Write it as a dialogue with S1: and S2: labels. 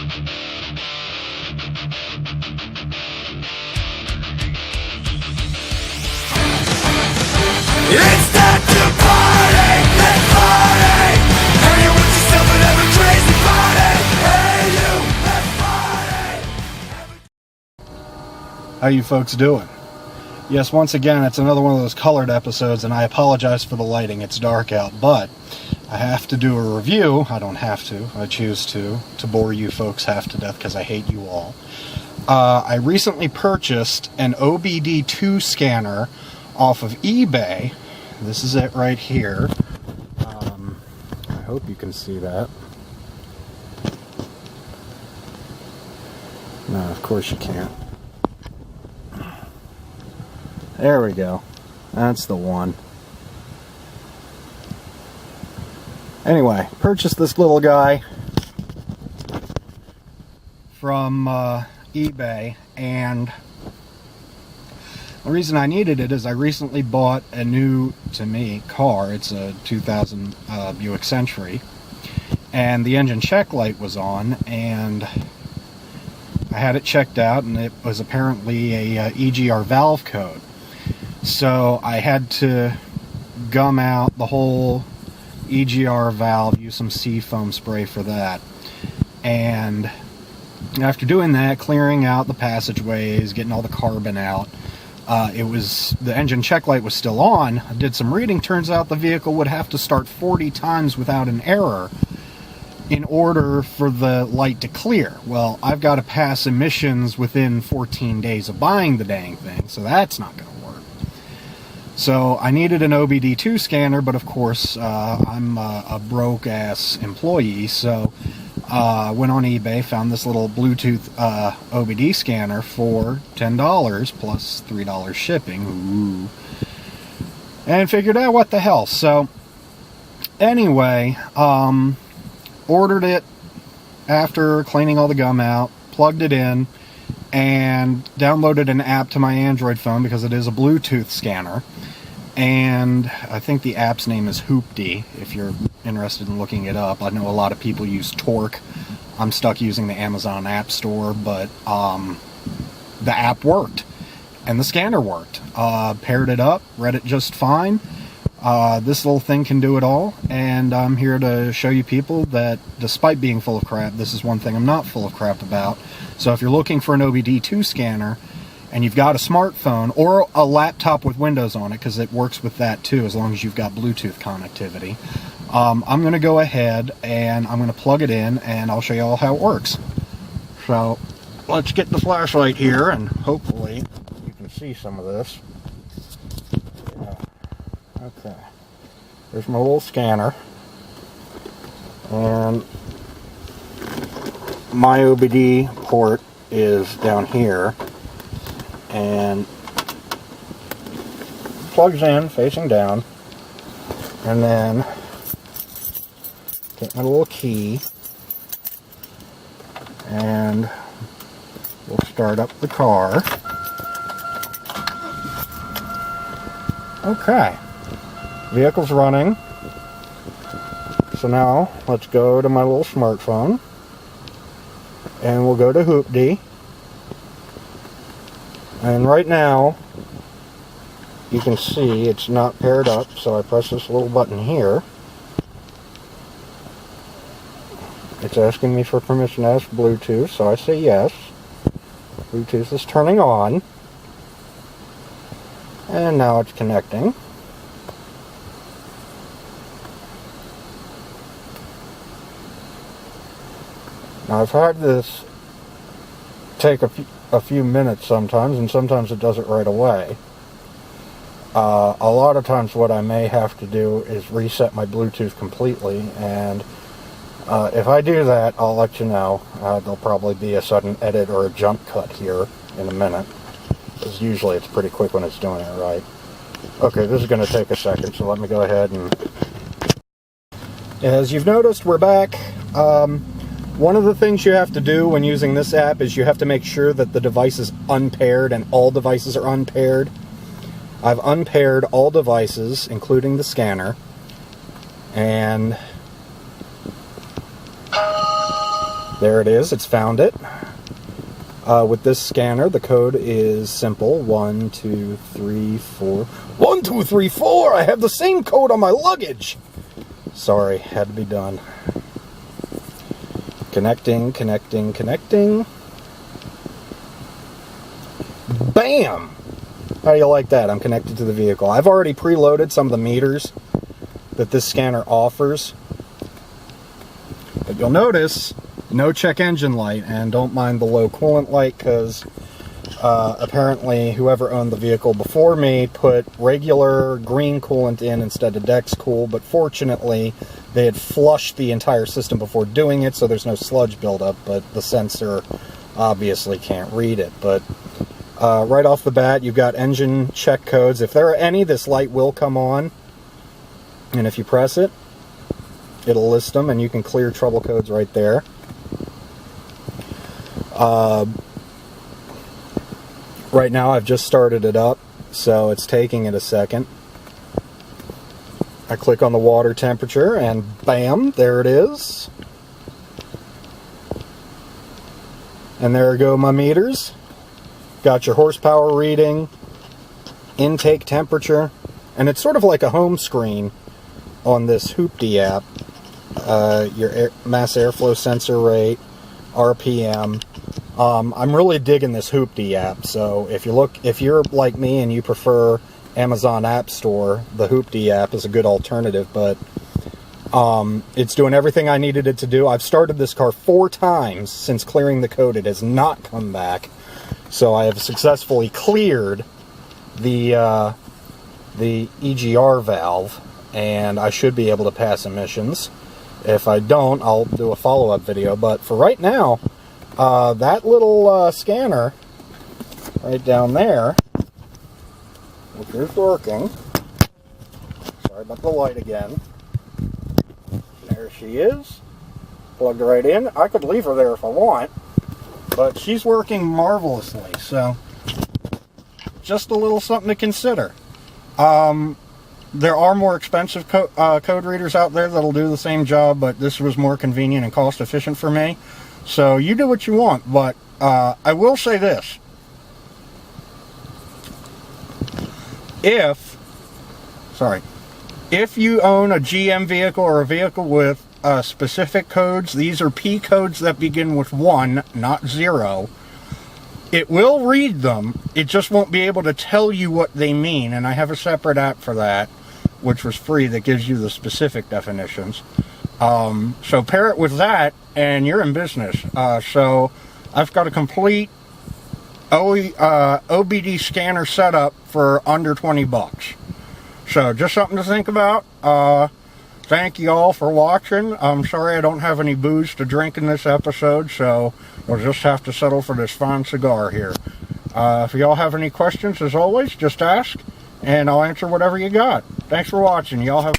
S1: It's time to party, let's party. Anyone yourself and have a crazy party. Hey you, let's party.
S2: How you folks doing? Yes, once again, it's another one of those colored episodes, and I apologize for the lighting. It's dark out, but I have to do a review. I don't have to. I choose to bore you folks half to death because I hate you all. I recently purchased an OBDII scanner off of eBay. This is it right here. I hope you can see that. No, of course you can't. There we go. That's the one. Anyway, purchased this little guy from eBay, and the reason I needed it is I recently bought a new, to me, car. It's a 2000 Buick Century, and the engine check light was on, and I had it checked out, and it was apparently a EGR valve code. So I had to gum out the whole EGR valve, use some seafoam spray for that, and after doing that, clearing out the passageways, getting all the carbon out, the engine check light was still on. I did some reading. Turns out the vehicle would have to start 40 times without an error in order for the light to clear. Well, I've got to pass emissions within 14 days of buying the dang thing, so that's not going to work. So I needed an OBDII scanner, but of course I'm a broke-ass employee, so I went on eBay, found this little Bluetooth OBD scanner for $10 plus $3 shipping. Ooh. And figured out what the hell. So anyway, ordered it after cleaning all the gum out, plugged it in, and downloaded an app to my Android phone because it is a Bluetooth scanner. And I think the app's name is Hooptie, if you're interested in looking it up. I know a lot of people use Torque. I'm stuck using the Amazon App Store, but the app worked, and the scanner worked. Paired it up, read it just fine. This little thing can do it all, and I'm here to show you people that despite being full of crap, this is one thing I'm not full of crap about. So if you're looking for an OBDII scanner, and you've got a smartphone or a laptop with Windows on it, because it works with that too, as long as you've got Bluetooth connectivity, I'm going to go ahead and I'm going to plug it in, and I'll show you all how it works. So let's get the flashlight here, and hopefully you can see some of this. Okay, there's my little scanner, and my OBD port is down here, and plugs in facing down, and then take my little key and we'll start up the car. Okay, vehicle's running. So now let's go to my little smartphone, and we'll go to Hooptie. And right now, you can see it's not paired up, so I press this little button here. It's asking me for permission to ask Bluetooth, so I say yes. Bluetooth is turning on. And now it's connecting. Now I've had this take a few minutes sometimes, and sometimes it does it right away. A lot of times what I may have to do is reset my Bluetooth completely, and if I do that, I'll let you know. There'll probably be a sudden edit or a jump cut here in a minute, because usually it's pretty quick when it's doing it right. Okay, this is going to take a second, so let me go ahead and... As you've noticed, we're back. One of the things you have to do when using this app is you have to make sure that the device is unpaired, and all devices are unpaired. I've unpaired all devices, including the scanner, and There it is, it's found it. With this scanner, the code is simple. 1, 2, 3, 4. 1, 2, 3, 4! I have the same code on my luggage! Sorry, had to be done. Connecting, connecting, connecting. Bam! How do you like that? I'm connected to the vehicle. I've already preloaded some of the meters that this scanner offers. But you'll notice no check engine light, and don't mind the low coolant light because apparently whoever owned the vehicle before me put regular green coolant in instead of Dex Cool, but fortunately they had flushed the entire system before doing it, so there's no sludge buildup, but the sensor obviously can't read it. But right off the bat, you've got engine check codes. If there are any, this light will come on, and if you press it, it'll list them, and you can clear trouble codes right there. Right now I've just started it up, so it's taking it a second. I click on the water temperature and bam, there it is. And there go my meters. Got your horsepower reading, intake temperature, and it's sort of like a home screen on this Hooptie app. Your mass airflow sensor rate, RPM. I'm really digging this Hooptie app, so if you're like me and you prefer Amazon App Store, the Hooptie app is a good alternative, but it's doing everything I needed it to do. I've started this car 4 times since clearing the code. It has not come back, so I have successfully cleared the EGR valve, and I should be able to pass emissions. If I don't, I'll do a follow-up video, but for right now, that little scanner right down there, which is working. Sorry about the light again. There she is. Plugged right in. I could leave her there if I want, but she's working marvelously, so just a little something to consider. There are more expensive code readers out there that'll do the same job, but this was more convenient and cost efficient for me. So you do what you want, but I will say this. If you own a GM vehicle or a vehicle with specific codes, these are P codes that begin with 1, not 0. It will read them, it just won't be able to tell you what they mean, and I have a separate app for that, which was free, that gives you the specific definitions. So pair it with that, and you're in business. So I've got a complete OBD scanner setup for under 20 bucks. So just something to think about. Thank you all for watching. I'm sorry I don't have any booze to drink in this episode, so we'll just have to settle for this fine cigar here. If y'all have any questions, as always, just ask, and I'll answer whatever you got. Thanks for watching. Y'all have